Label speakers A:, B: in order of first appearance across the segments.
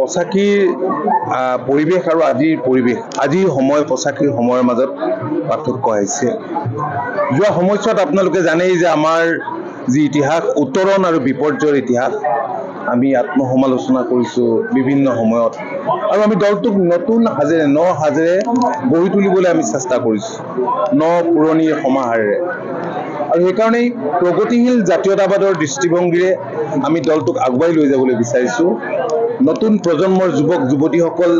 A: পছাকিৰ পৰিৱেশ আৰু আজিৰ পৰিৱেশ আজিৰ সময় পছাকিৰ সময়ৰ মাজত পাৰ্থক্য আহিছে যোৱা সময়ছোৱাত আপোনালোকে জানেই যে আমাৰ যি ইতিহাস উত্তৰণ আৰু বিপৰ্যয়ৰ ইতিহাস আমি আত্মসমালোচনা কৰিছো বিভিন্ন সময়ত আৰু আমি দলটোক নতুন হাজেৰে হাজেৰে গঢ়ি তুলিবলৈ আমি চেষ্টা কৰিছো পুৰণিৰ সমাহাৰেৰে আৰু সেইকাৰণেই প্ৰগতিশীল জাতীয়তাবাদৰ দৃষ্টিভংগীৰে আমি দলটোক আগুৱাই লৈ যাবলৈ বিচাৰিছো নতুন প্ৰজন্মৰ যুৱক যুৱতীসকল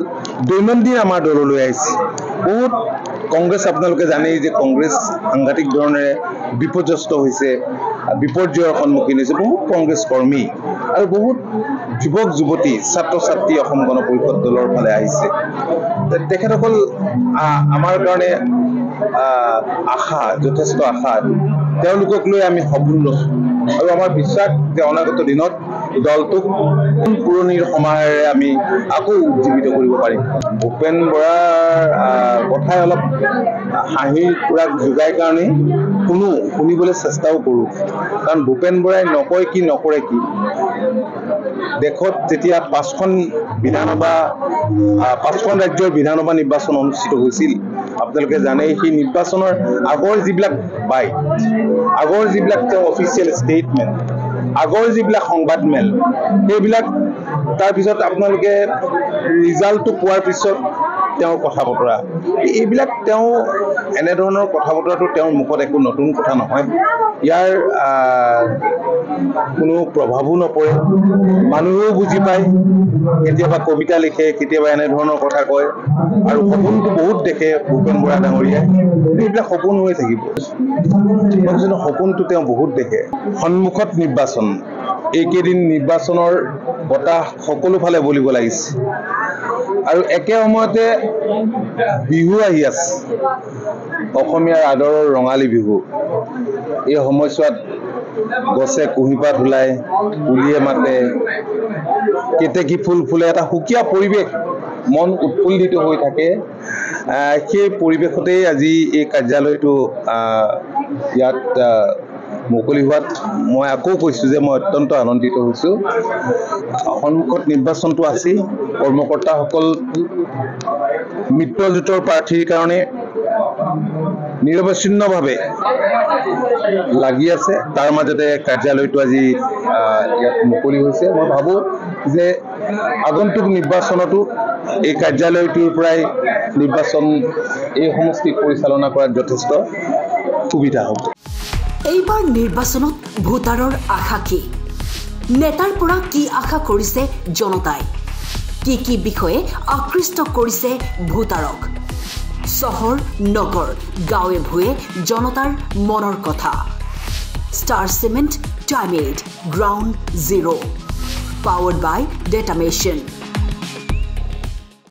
A: দৈনন্দিন আমাৰ দললৈ আহিছে বহুত কংগ্ৰেছ আপোনালোকে জানেই যে কংগ্ৰেছ সাংঘাতিক ধৰণেৰে বিপৰ্যস্ত হৈছে বিপৰ্যয়ৰ সন্মুখীন হৈছে বহুত কংগ্ৰেছ কৰ্মী আৰু বহুত যুৱক যুৱতী ছাত্ৰ ছাত্ৰী অসম গণ পৰিষদ দলৰ ফালে আহিছে তেখেতসকল আমাৰ কাৰণে আশা যথেষ্ট আশা তেওঁলোকক লৈ আমি সপোন লৈছো আৰু আমাৰ বিশ্বাস যে অনাগত দিনত দলটোক পুৰণিৰ সমাহাৰেৰে আমি আকৌ উজ্জীৱিত কৰিব পাৰিম ভূপেন বৰাৰ কথাই অলপ হাঁহিৰ খুৰাক যোগাই কাৰণে শুনিবলৈ চেষ্টাও কৰোঁ কাৰণ ভূপেন বৰাই নকয় কি নকৰে কি দেশত যেতিয়া পাঁচখন ৰাজ্যৰ বিধানসভা নিৰ্বাচন অনুষ্ঠিত হৈছিল আপোনালোকে জানে সেই নিৰ্বাচনৰ আগৰ যিবিলাক তেওঁ অফিচিয়েল ষ্টেটমেণ্ট আগৰ যিবিলাক সংবাদমেল সেইবিলাক তাৰপিছত আপোনালোকে ৰিজাল্টটো পোৱাৰ পিছত তেওঁৰ কথা বতৰা এইবিলাক তেওঁ এনেধৰণৰ কথা বতৰাটো তেওঁৰ মুখত একো নতুন কথা নহয় ইয়াৰ কোনো প্ৰভাৱো নপৰে মানুহেও বুজি পায় কেতিয়াবা কবিতা লিখে কেতিয়াবা এনেধৰণৰ কথা কয় আৰু সপোনটো বহুত দেখে ভূপেন বৰা ডাঙৰীয়াই এইবিলাক সপোন হৈ থাকিব সপোনটো তেওঁ বহুত দেখে সন্মুখত নিৰ্বাচন এইকেইদিন নিৰ্বাচনৰ বতাহ সকলো ফালে বলিব লাগিছে আৰু একে সময়তে বিহু আহি আছে অসমীয়াৰ আদৰৰ ৰঙালী বিহু এই সময়ছোৱাত গছে কুঁহিপাত ওলায় কুলিয়ে মাতে কেতেকী ফুল ফুলে এটা সুকীয়া পৰিৱেশ মন উৎফুল্লিত হৈ থাকে সেই পৰিৱেশতেই আজি এই কাৰ্যালয়টো ইয়াত মুকলি হোৱাত মই আকৌ কৈছো যে মই অত্যন্ত আনন্দিত হৈছো সন্মুখত নিৰ্বাচনটো আছে কৰ্মকৰ্তাসকল মিত্ৰজোঁটৰ প্ৰাৰ্থীৰ কাৰণে নিৰৱচ্ছিন্নভাৱে লাগি আছে তাৰ মাজতে কাৰ্যালয়টো আজি ইয়াত মুকলি হৈছে মই ভাবো যে আগন্তুক নিৰ্বাচনতো এই কাৰ্যালয়টোৰ পৰাই নিৰ্বাচন এই সমষ্টিক পৰিচালনা কৰাত যথেষ্ট সুবিধা হ'ব
B: এইবাৰ নিৰ্বাচনত ভোটাৰৰ আশা কি নেতাৰ পৰা কি আশা কৰিছে জনতাই কি বিষয়ে আকৃষ্ট কৰিছে ভোটাৰক চহৰ নগৰ গাঁৱে ভূঞে জনতাৰ মনৰ কথা star cement timed ground zero' powered by Data Machine